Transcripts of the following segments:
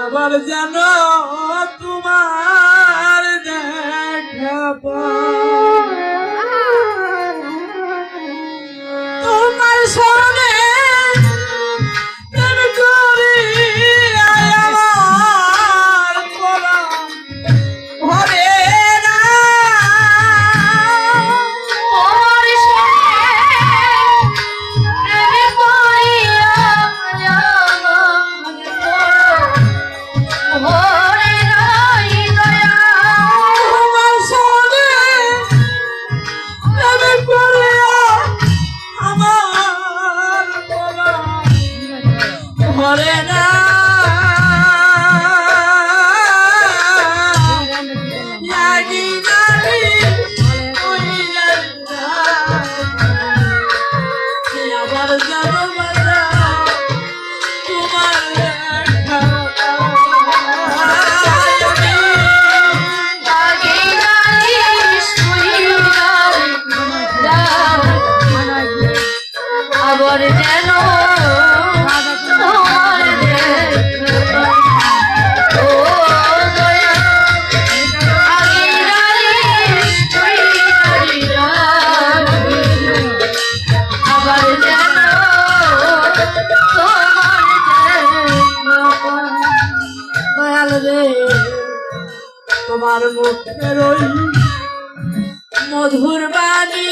আবার যেন তোমার দেখা তোমার সামনে ঘরে না লাগি নালি আবার যাব তোমার আবার যেন তোমার মুখের ওই মধুর বাণী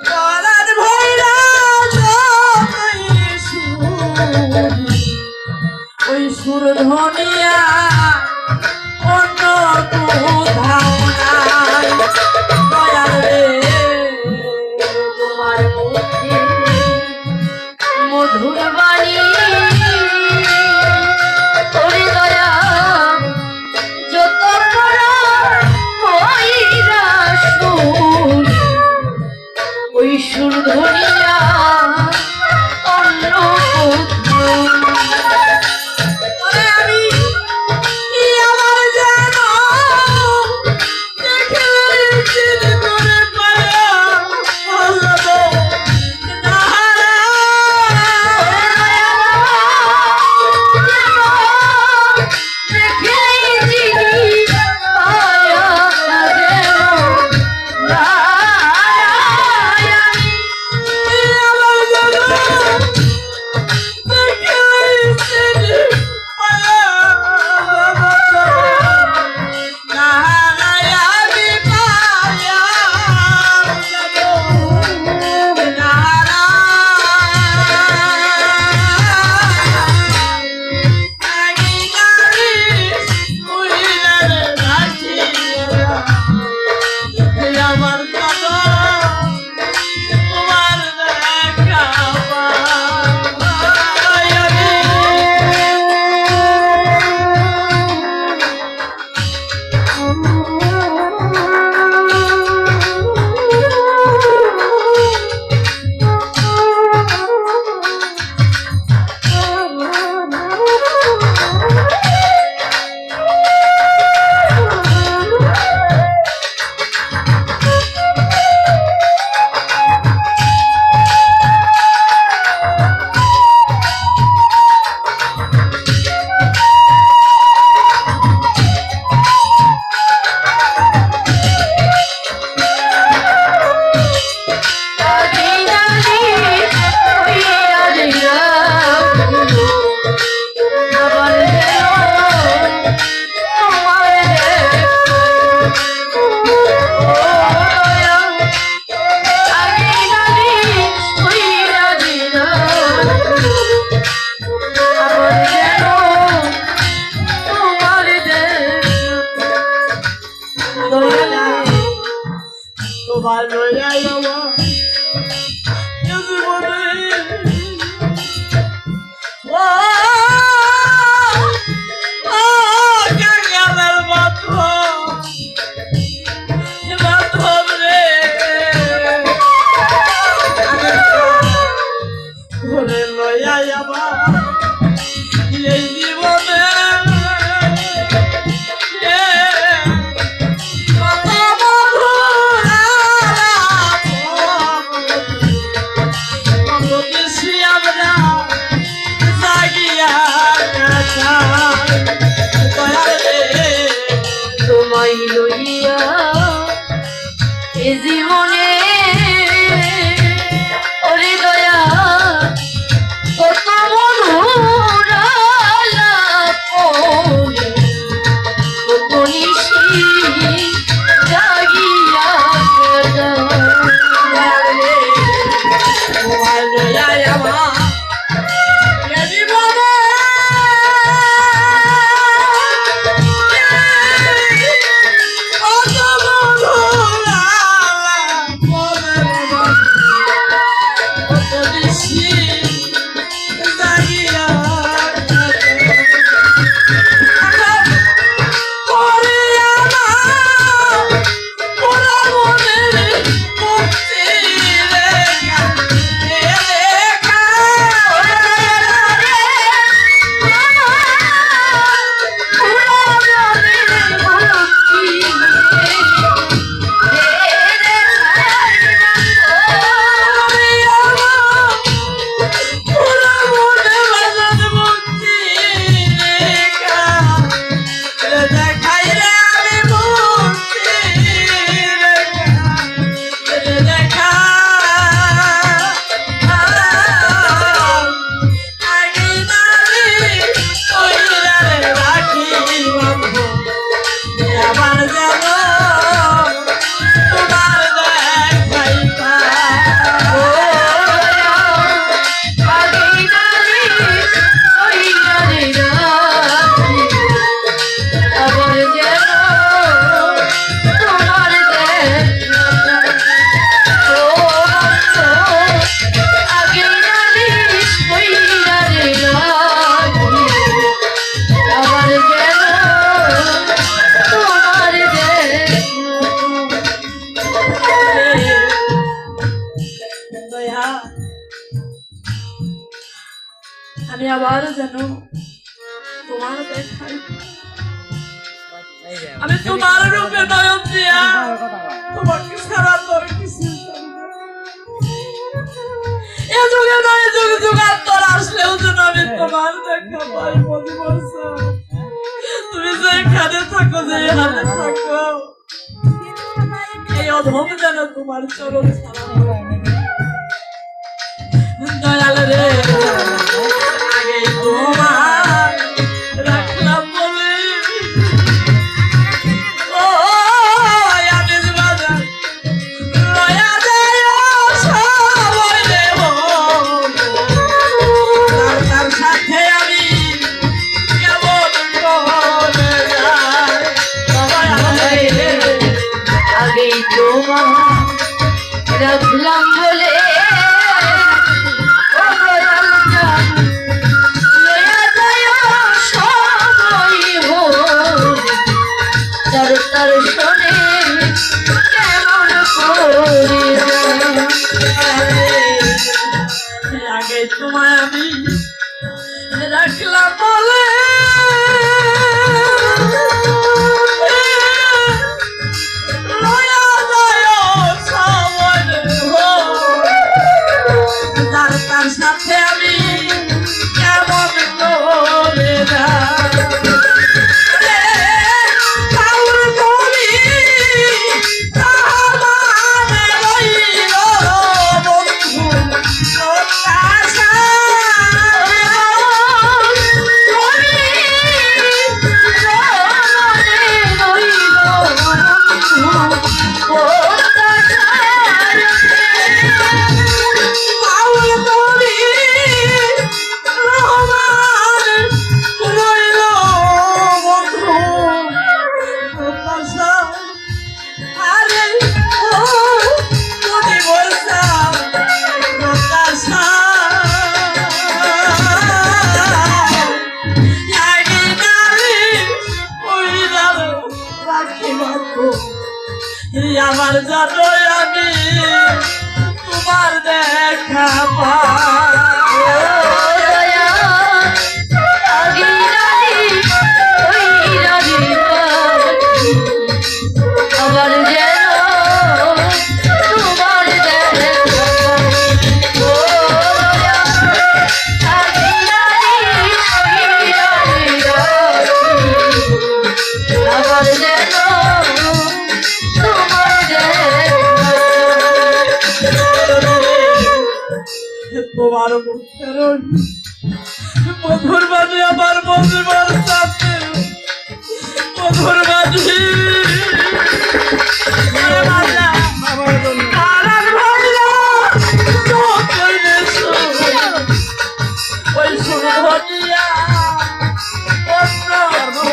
গলার ভৈরা ওই সুর ধনিয়া অন্য কোথাও নাই দয়াল রে তোমার মুখে মধুর বাণী সুর ধনিয়া অন্য আমি আমার জানো দেখে করে পায়া এ জীবনে ওরে দয়া কত মনোরালা পড়ে কত নিশি জাগিয়া গেল। তোমার দয়ায় আমার এ জীবনে কত মধুরা পড়ে কত নিশি জাগিয়া করে আমার পোড়া মনের মুক্তি রেখা রেখা পোড়া মনে বাজার মুক্তি রেখা দেখাই রে আমি মুক্তি রেখা আগে নারী ওইরা রে রাখি বাঁধবো আমার যেন তোমার দেখাই দয়া আমি আবার যেন তোমার দেখাই আমি তোমার রূপে নয়ন দিয়া তোমাকে সারা তোর কিছু এ যুগে নয় যুগ যুগান্তর আসলেও যেন আমি তোমার দেখা পাই প্রতি বছর তুমি যেখানে থাকো যে হাতে থাকো এই অধম যেন তোমার চরণ ছাড়া দয়াল রে আগে তোমার রাখলাম বলে ও আমি বাজার লয়া যায় সবাই রে তার সাথে আমি কেমন করে যাই আগেই তোমার রাখলাম বলে তার শোনে কেমন আগে তোমায় আমি রাখলাম বলে লয়া যায় সবাই তার সাথে আমি কেমন করে আমার যত আমি তোমার দেখা আবার যেন তোমার আবার যেন তোমার মুখের মধুর বাণী আমার মজিবার সাথে মধুর বাণী ওই শুরু ঘটিয়া অন্য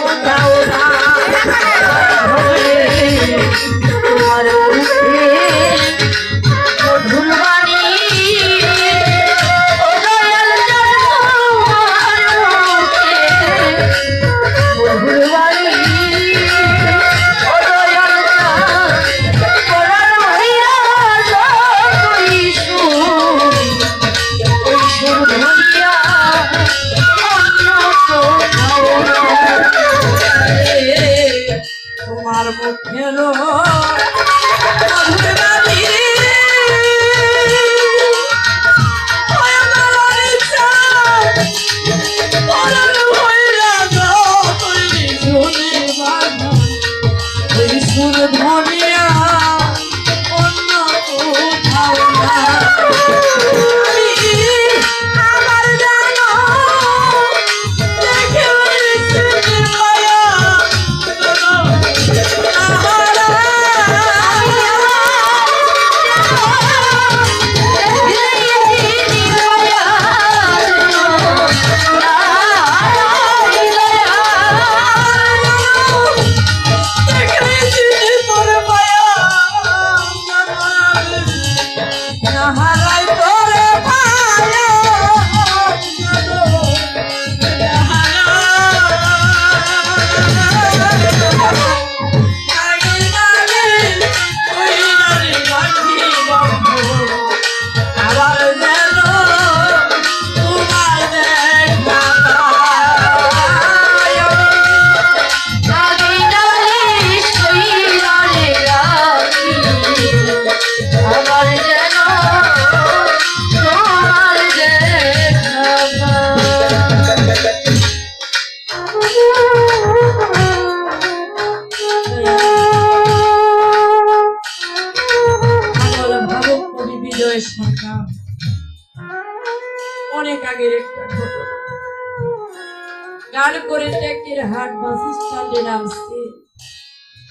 কোথাও না তোমার মুখে মধুর বাণী ও দয়াল তোমার মুখে মধুর বাণী ও দয়াল পরাণ হইয়া ওই সুর ধরিয়া অন্য কোথাও না। তোমার মুখের মধুর বাণী ওই আমার ইচ্ছা পরাণ হইয়া যাও তৈরি শুনে বাধা ওই সুর ধরিয়া অন্য কোথাও না। আমার জানো দেখে শুনে মায়া অনেক আগের একটা ঘটনা। গান করে ট্যাকের হাট বাস স্ট্যান্ডে নামছে,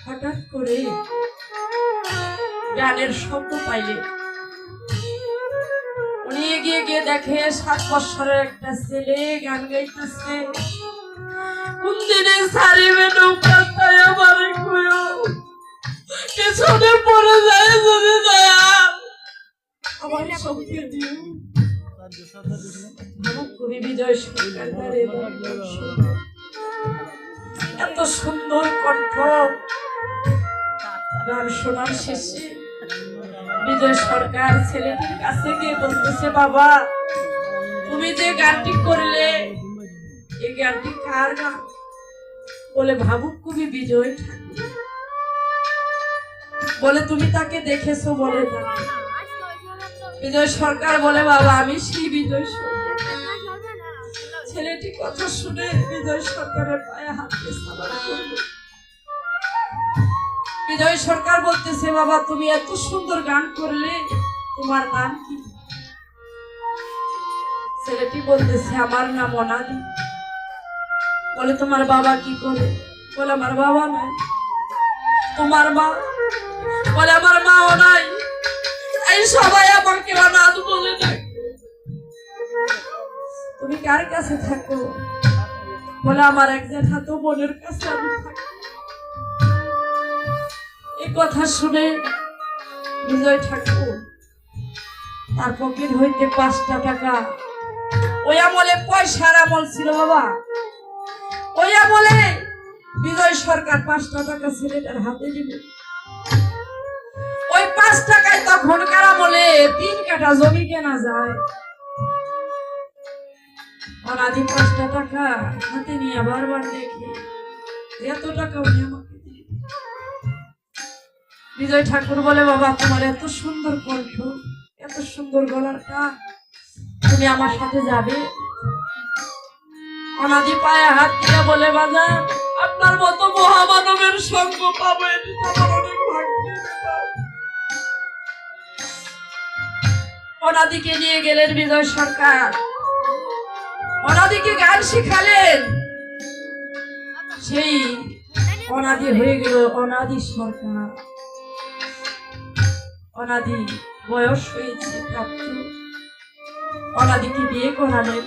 হঠাৎ করে গানের শব্দ পাইলে উনি এগিয়ে গিয়ে দেখে 7 বছরের একটা ছেলে গান গাইতেছে। কোন দিনে সারিবে নৌকায় আমারে কইও, পেছনে পড়ে যায় যদি যায় আমার শক্তি দিও। কবি বিজয় সরকার এত সুন্দর কণ্ঠ, গান শোনার শেষে বিজয় সরকার ছেলেটির কাছে গিয়ে বলতেছে, বাবা তুমি যে গানটি করলে এই গানটি কার গান? বলে ভাবুক কবি বিজয় ঠাকুর। বলে তুমি তাকে দেখেছো? বলে না। বিজয় সরকার বলে, বাবা আমি সেই বিজয় সরকার। ছেলেটি কথা শুনে বিজয় সরকারের পায়ে হাত দিয়ে সালাম করলো। বিজয় সরকার বলতেছে, বাবা তুমি এত সুন্দর গান করলে, তোমার নাম কি? ছেলেটি বলতেছে, আমার নাম অনাদি। বলে তোমার বাবা কি করে? বলে আমার বাবা নাই। তোমার মা? বলে আমার মাও নাই, এই সবাই আমাকে অনাথ বলে ডাকে। তুমি কার কাছে থাকো? বলে আমার এক জ্যাঠাতো বোনের কাছে আমি থাকি। এই কথা শুনে বিজয় ঠাকুর তার পকেট হইতে 5টা টাকা, ওই আমলে পয়সার আমল ছিল বাবা, ওই আমলে বিজয় সরকার 5টা টাকা ছেলেটার হাতে দিবে। ওই 5 টাকায় তখনকার আমলে 3 কাঠা জমি কেনা যায়। অনাদি 5টা টাকা হাতে নিয়ে বারবার দেখি এত টাকা উনি আমাকে দিবে। বিজয় ঠাকুর বলে, বাবা তোমার এত সুন্দর কণ্ঠ, এত সুন্দর গলার টান, তুমি আমার সাথে যাবে? অনাদি পায়ে হাত দিয়ে বলে, বাজার আপনার মতো মহামানবের সঙ্গ পাবো এটা আমার অনেক ভাগ্যের ব্যাপার। অনাদিকে নিয়ে গেলেন বিজয় সরকার। অনাদিকে গান শিখালেন। সেই অনাদি হয়ে গেল অনাদি সরকার। অনাদি বয়স হয়েছে প্রাপ্ত। অনাদিকে বিয়ে করালেন।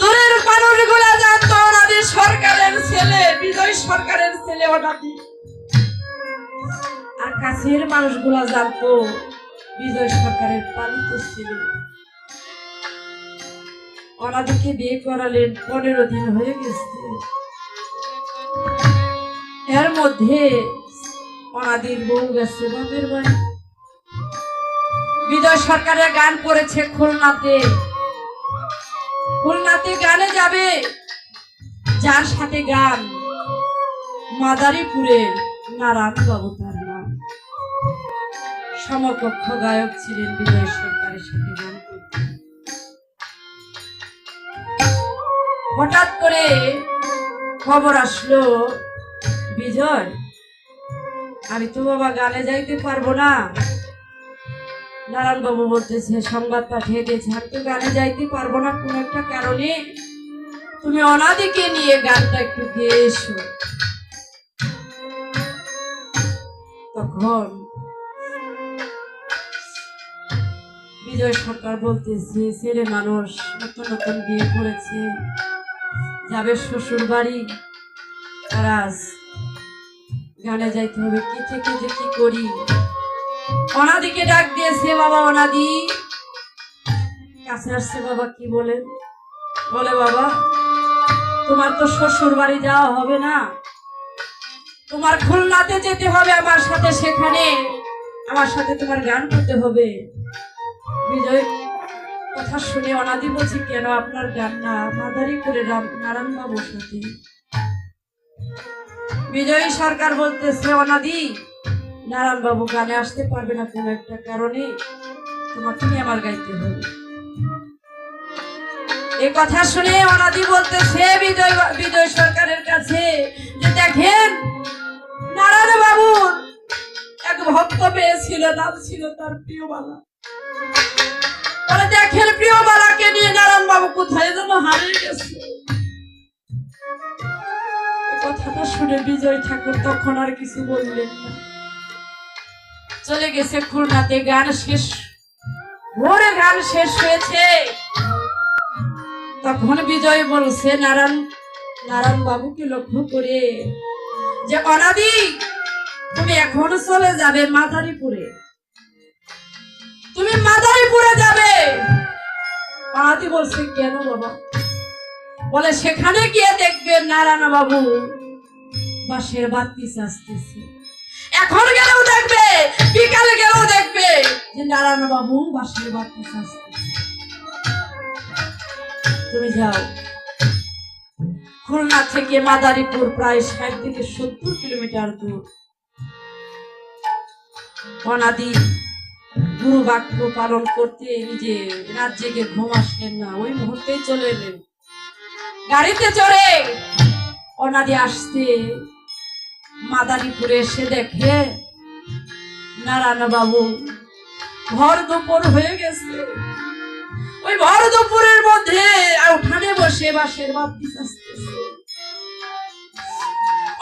দূরের মানুষগুলা জানতো অনাদি সরকারের ছেলে, বিজয় সরকারের ছেলে অনাদি। আর কাছের মানুষগুলা জানতো বিজয় সরকারের পালিত ছেলে। অনাদিকে বিয়ে করালেন, 15 দিন হয়ে গেছে। এর মধ্যে অনাদির বউ গেছে বাপের বাড়ি। বিজয় সরকারের গান করেছে খুলনাতে। খুলনাতে গানে যাবে, যার সাথে গান মাদারীপুরের নারায়ণ বাবু তার নাম। সমকক্ষ গায়ক ছিলেন বিজয় সরকারের সাথে গান করতে। হঠাৎ করে খবর আসলো, বিজয় আমি তো বাবা গানে যাইতে পারবো না। নারায়ণ বাবু বলতেছে, সংবাদ পাঠিয়ে দিয়েছে, আমি তো গানে যাইতে পারবো না কোন একটা কারণে, তুমি অনাদিকে নিয়ে গানটা একটু গেয়ে এসো। তখন বিজয় সরকার বলতেছে, ছেলে মানুষ নতুন নতুন বিয়ে করেছে, যাবে শ্বশুর বাড়ি, আর আজ গানে যাইতে হবে, কি থেকে যে কি করি। অনাদিকে ডাক দিয়েছে, বাবা অনাদি কাছে আসছে। বাবা কি বলেন? বলে, বাবা তোমার তো শ্বশুর বাড়ি যাওয়া হবে না, তোমার খুলনাতে যেতে হবে আমার সাথে, সেখানে আমার সাথে তোমার গান করতে হবে। বিজয় কথা শুনে অনাদি বলছি, কেন আপনার গান না মাদারি করে নারায়ণ বাবুর সাথে? বিজয় সরকার বলতেছে, অনাদি নারায়ণ বাবু গানে আসতে পারবে না কোন একটা কারণে, তোমাকে নিয়ে আমার গাইতে হবে। এই কথা শুনে অনাদি বলতেছে বিজয় সরকারের কাছে, যে দেখেন নারায়ণ বাবুর এক ভক্ত পেয়েছিল, নাম ছিল তার প্রিয়বালা। বলে, দেখেন প্রিয়বালাকে নিয়ে নারায়ণ বাবু কোথায় যেন হারিয়ে গেছে। কথাটা শুনে বিজয় ঠাকুর তখন আর কিছু বললেন না, চলে গেছে খুলনাতে। গান শেষ, ভোরে গান শেষ হয়েছে। তখন বিজয় বলছে নারায়ণ বাবুকে লক্ষ্য করে, যে অনাদি তুমি এখন চলে যাবে মাদারীপুরে, তুমি মাদারীপুরে যাবে। অনাদি বলছে, কেন বাবা? বলে, সেখানে গিয়ে দেখবে নারায়ণ বাবু বাঁশের বাতি আসতেছে, এখন গেলেও দেখবে, বিকালে গেলেও দেখবে যে নারায়ণ বাবু বাঁশের বাতি আসতেছে। তুমি যাও। খুলনা থেকে মাদারীপুর প্রায় 60 থেকে 70 কিলোমিটার দূর। অনাদি গুরু বাক্য পালন করতে নিজে রাত জেগে ঘুম আসলেন না, ওই মুহূর্তেই চলে এলেন গাড়িতে চড়ে। অনাদি আসতে মাদারীপুরে এসে দেখে নারায়ণ বাবু ভর দুপুর হয়ে গেছে। ওই ভর দুপুরের মধ্যে উঠানে বসে বাঁশের বাতি আসতেছে।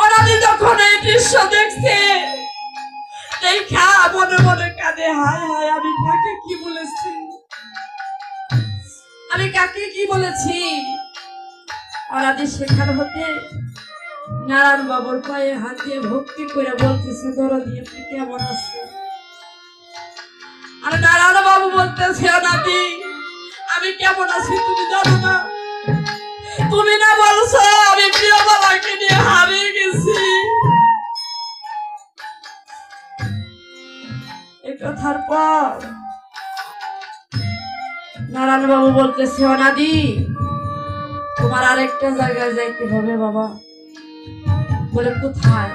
অনাদি যখন এই দৃশ্য দেখছে, দেখা মনে মনে কাঁদে, হায় হায় আমি কাকে কি বলেছি, আমি কাকে কি বলেছি। অনাদি সেখান হতে নারায়ণ বাবুর পায়ে হাত দিয়ে ভক্তি করে বলতেছে, দরদি আপনি কেমন আছেন? আর নারায়ণ বাবু বলতেছে, অনাদি আমি কেমন আছি তুমি জানো না, তুমি না বলছো আমি প্রিয়বালাকে নিয়ে হারিয়ে গেছি। এই কথার পর নারায়ণ বাবু বলতেছে, অনাদি তোমার আরেকটা জায়গায় যাইতে হবে বাবা। বলে, কোথায়?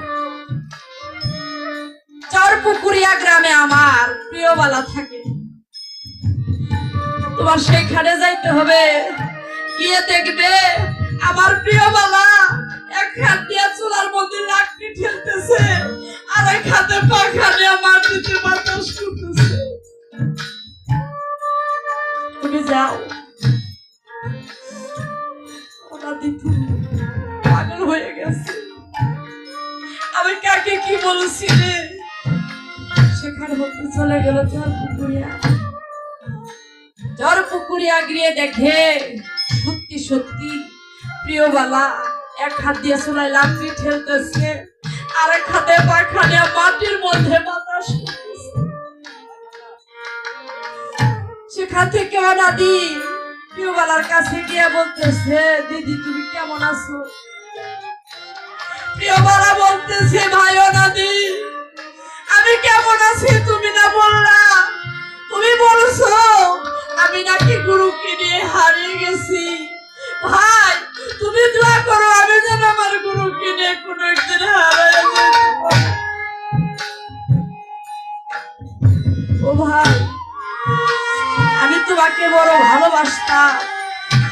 চরপুকুরিয়া গ্রামে আমার প্রিয়বালা থাকে, তোমার সেখানে যাইতে হবে। গিয়ে দেখবে আমার প্রিয়বালা এক হাত দিয়ে চুলার মধ্যে লাকড়ি ঠেলতেছে, আর এক হাতে পাখা নিয়ে মাটিতে বাতাস করতেছে। আমি কাকে কি বলছি রে? সেখানে হতে চলে গেল ঝড়পুকুরিয়া গিয়ে দেখে সত্যি সত্যি প্রিয়বালা এক হাত দিয়ে চুলায় লাকড়ি ঠেলতেছে, আর এক হাতে পাখানে মাটির মধ্যে বাতাস করতেছে। সেখান থেকে অনাদি প্রিয়বালার কাছে গিয়ে বলতেছে, দিদি তুমি কেমন আছো? প্রিয়বালা বলতেছে, ভাই অনাদি আমি কেমন আছি তুমি না বললা? তুমি বলছো আমি নাকি গুরুকে নিয়ে হারিয়ে গেছি। ভাই তুমি দোয়া করো আমি যেন আমার গুরুকে নিয়ে কোনো একদিন হারিয়ে যেতে পারি। ও ভাই আমি তোমাকে বড় ভালোবাসতাম,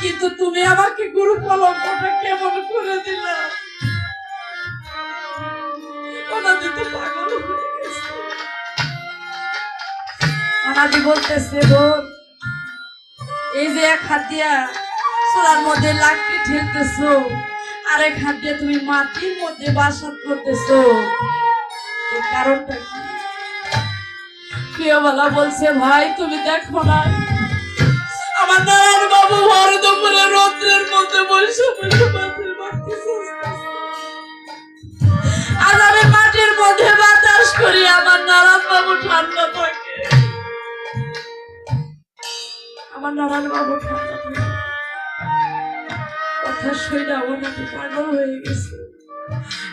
কিন্তু তুমি আমাকে গুরু কলঙ্কটা কেমন করে দিলা? অনাদি তো পাগল হয়ে গেছে। অনাদি বলতেছে, বোন এই যে এক হাত দিয়া চুলার মধ্যে লাকড়ি ঠেলতেছো, আর এক হাত দিয়ে তুমি মাটির মধ্যে বাসন করতেছো, এর কারণটা কি? প্রিয়বালা বলছে, ভাই তুমি দেখো না আমার নারায়ণ বাবু ভর দুপুরে রৌদ্রের মধ্যে বসে বসে মাটির মাখতেছে। আজ আমি মাটির মধ্যে বাতাস করি, আমার নারায়ণ বাবু ঠান্ডা থাকে, আমার নারায়ণ বাবু ঠান্ডা থাকে। কথা শুনে অনাদি পাগল হয়ে গেছে।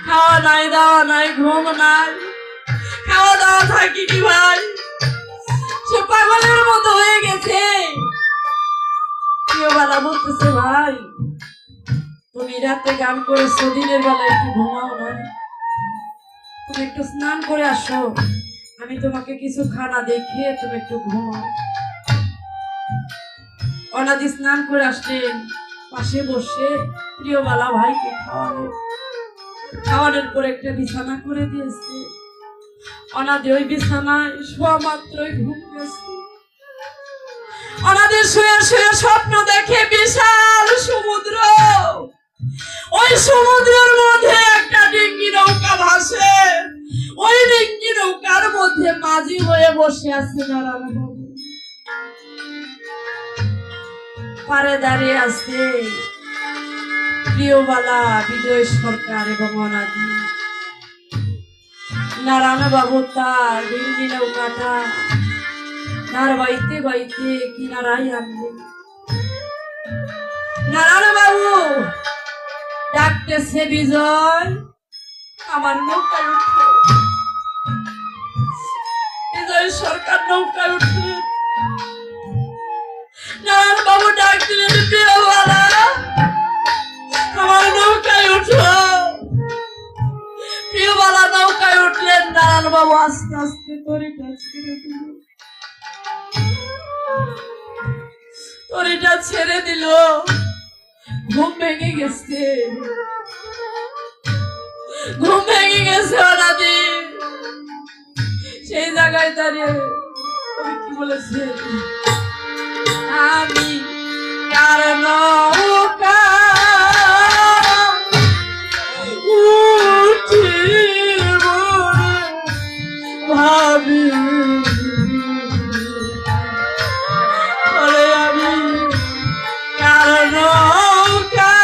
খাওয়া নাই, দাওয়া নাই, ঘুম নাই, খাওয়া দাওয়া থাকি কি ভাই? সে পাগলের মতো হয়ে গেছে। প্রিয়বালা বলতেছে, ভাই তুমি রাতে গান করেছো, দিনের বেলা একটু ঘুমাও না? তুমি একটু স্নান করে আসো, আমি তোমাকে কিছু খানা দেখে তুমি একটু ঘুমাও। অনাদি স্নান করে আসলেন, পাশে বসে প্রিয়বালা ভাইকে খাওয়ানোর পর একটা বিছানা করে দিয়েছে। অনাদি ওই বিছানায় শোয়া মাত্রই ঘুম গেছে। অনাদি শুয়ে শুয়ে স্বপ্ন দেখে বিশাল সমুদ্র, ওই সমুদ্রের মধ্যে একটা ডিঙ্গি নৌকা ভাসে, ওই ডিঙ্গি নৌকার মধ্যে মাঝি হয়ে বসে আছে নারায়ণ বাবু। পারে দাঁড়িয়ে আছে প্রিয়বালা, বিজয় সরকার এবং অনাদি। নারায়ণ বাবু তার ডিঙ্গি নৌকাটা তার বাইতে বাইতে কিনারায় আনলেন। নারায়ণ বাবু ডাকতেছে, বিজয় আমার নৌকায় উঠো। বিজয় সরকার নৌকায় উঠলেন। নারায়ণ বাবু ডাক দিলেন, প্রিয়বালা আমার নৌকায় উঠো। প্রিয়বালা নৌকায় উঠলেন। নারায়ণ বাবু আস্তে আস্তে তরিটা ছেড়ে দিল। তরিটা ছেড়ে দিল, ঘুম ভেঙে গেছে, ঘুম ভেঙে গেছে অনাদি। সেই জায়গায় দাঁড়িয়ে তুমি কি বলেছে, আমি কার নৌকা উঠিব ভাবি, আমি কার নৌকা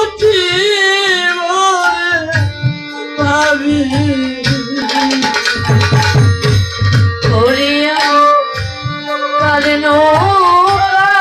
উঠিব ভাবি, ওরে কার নৌকা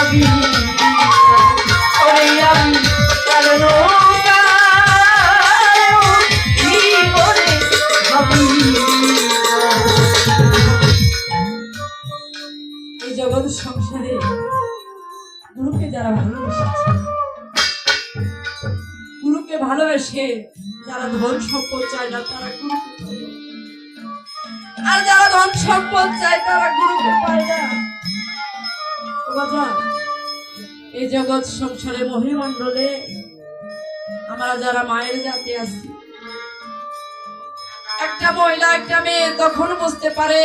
ভাবি ওরে আমি তার নৌকায় উঠি ওরে ভাবি এই জগৎ সংসারে গুরুকে যারা ভালোবেসেছে, গুরুকে ভালোবেসে যারা ধন সম্পদ চায় না তারা গুরুকে পায় না। আর যারা ধন সম্পদ চায় তারা গুরুকে পায় না। ও বাজান, এই জগৎ সংসারে মহিমণ্ডলে আমরা যারা মায়ের জাতি আছি, একটা মহিলা একটা মেয়ে তখন বুঝতে পারে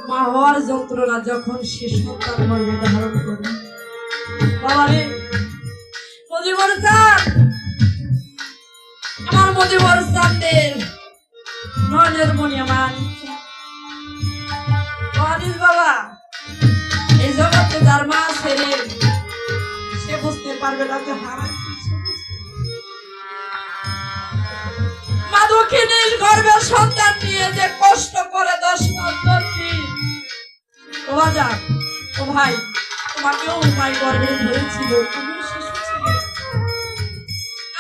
মা হওয়ার যন্ত্রণা যখন সে সন্তান গর্ভে ধারণ করে। বাবারে মজিবর চাঁদ, আমার মজিবর চাঁদের নয়নের মণি আমার মহাদিস বাবা, এই জগতে যার মা ছেড়ে সে বুঝতে পারবে না যে হারাচ্ছে। মা দক্ষিণের গর্ভে সন্তান নিয়ে যে কষ্ট করে 10 মাস 10 দিন। ও বাজা, ও ভাই, তোমাকেও মায়ের গর্ভে ধরেছিল, তুমি শিশু ছিলে,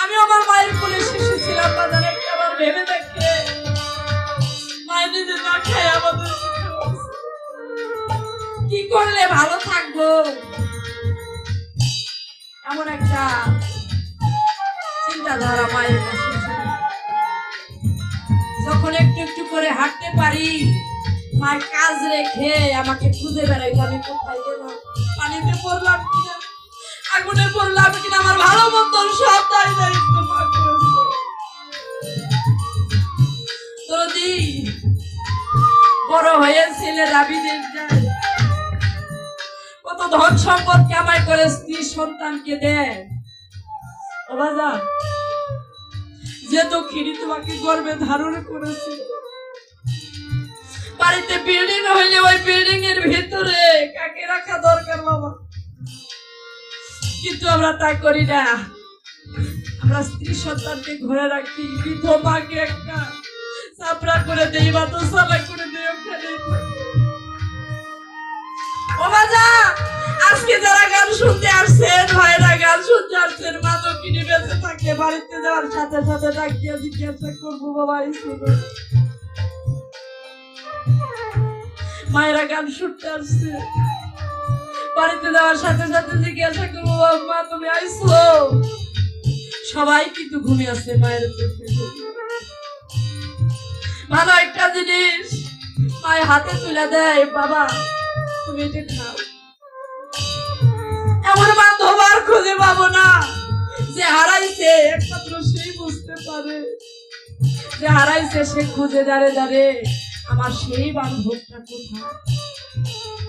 আমি আমার মায়ের কোলে শিশু ছিলাম। বাজার একবার ভেবে দেখে মায়ের নিজে না খেয়ে আমাদের কি করলে ভালো থাকবো, এমন একটা চিন্তাধারা মায়ের কাছে ছিল। যখন একটু একটু করে হাঁটতে পারি, মায়ের কাজ রেখে আমাকে খুঁজে বেড়াইতো, আমি কোথায় গেলাম, পানিতে পড়লাম কিনা, আগুনে পড়লাম কিনা, আমার ভালো মন্দ সব দায়িত্ব মা করেছে। দরদি বড় হয়ে ছেলেরা বিদেশ যায়, কত ধন সম্পদ কামাই করে স্ত্রী সন্তানকে দেয়। ও বাজার, যে দক্ষিণী তোমাকে গর্ভে ধারণ করেছে, বাড়িতে বিল্ডিং হইলে ওই বিল্ডিং এর ভিতরে কাকে রাখা দরকার বাবা, কিন্তু আমরা তা করি না। আমরা স্ত্রী সন্তানকে ঘরে রাখি, বিধবাকে একটা চাপড়া করে দেই বা দোসালা করে দেই ওখানে। ও বাজা, আজকে যারা গান শুনতে আসছেন, ভাইরা গান শুনতে আসছেন, মা দক্ষিণী বেঁচে থাকে, বাড়িতে যাওয়ার সাথে সাথে ডাকিয়ে জিজ্ঞাসা করবো বাবা এই শুনো। মায়েরা গান শুনতে আসছে, বাড়িতে যাওয়ার সাথে সাথে জিজ্ঞাসা করবো মা তুমি আইসো। সবাই কিন্তু ঘুমিয়ে আছে মায়ের চোখে। ভালো একটা জিনিস মায়ের হাতে তুলে দেয়, বাবা তুমি এটা খাও। এমন বান্ধব আর খুঁজে পাবো না, যে হারাইছে একমাত্র সেই বুঝতে পারে, যে হারাইছে সে খুঁজে দাঁড়ে দাঁড়ে আমার সেই বান্ধবটা কোথায়।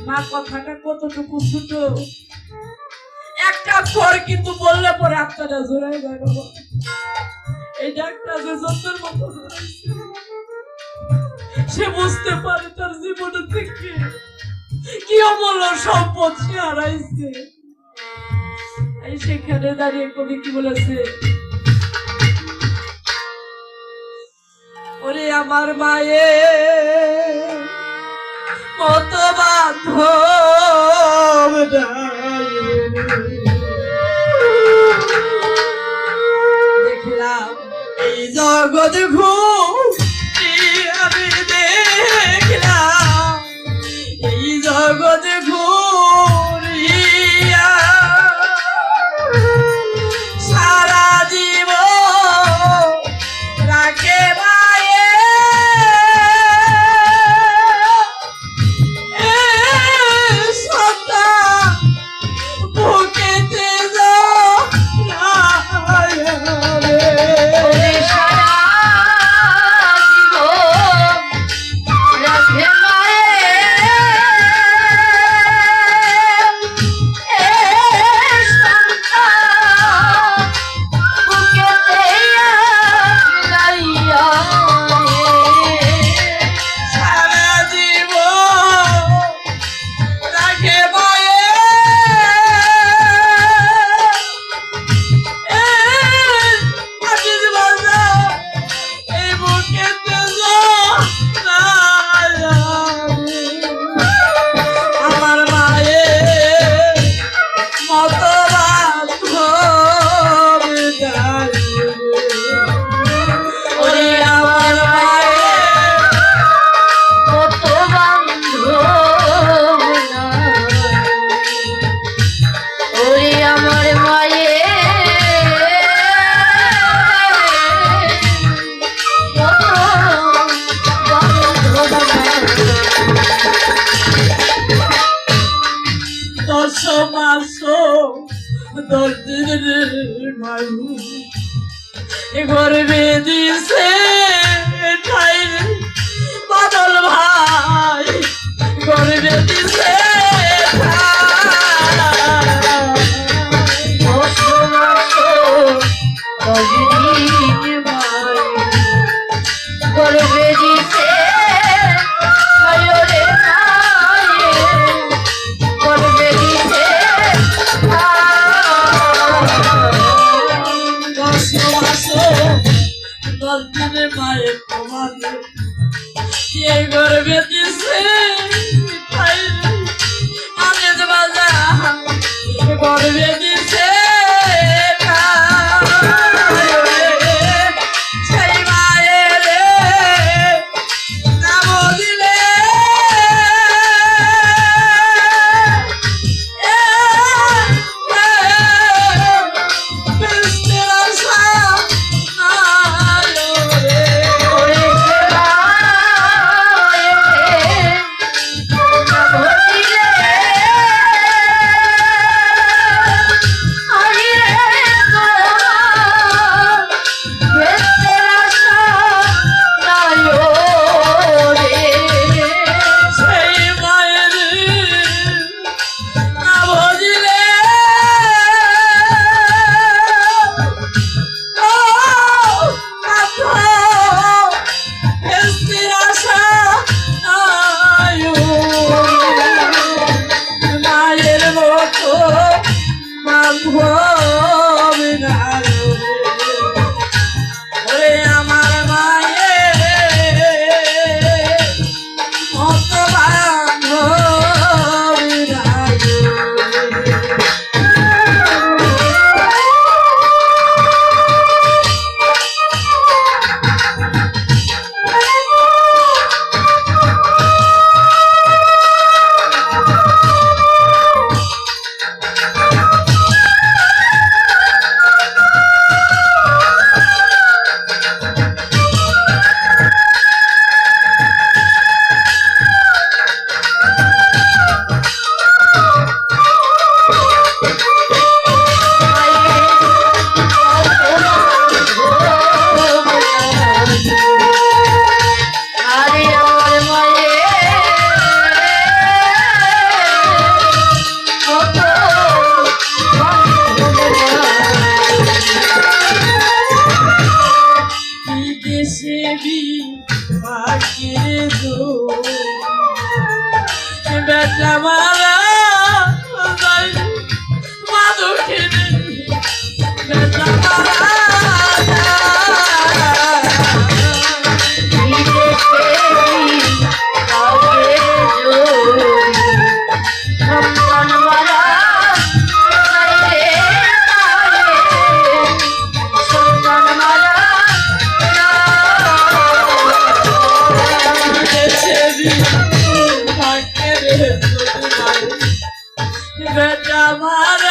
মা কথাটা কতটুকু ছোট, একটা পর কিন্তু বললে পরে আত্মাটা জোড়াই যায় বাবা। এই একটা যে যন্ত্রের মতো হারাইছে, সে বুঝতে পারে তার জীবনের থেকে কি অমূল্য সম্পদ সে হারাইছে। এই সেখানে দাঁড়িয়ে কবি কি বলেছে, ওরে আমার মায়ের মত বান্ধব দেখলাম এই জগৎ ঘুরে, আমি দেখলাম এই জগৎ ঘুরিয়া সারা জীবন রাখে মাসো 10 দিনের মায়ু গর্বে দিছে ঠাই বাদল ভাই গর্বে দিছে দিনের মায়ের তোমার কে গর্বে দিছে আমি বাজা গর্বে দিছে সেই মায়ের নাম দিলে বেটা মারা মাধুখিনী বেটা মারা বেটা মারা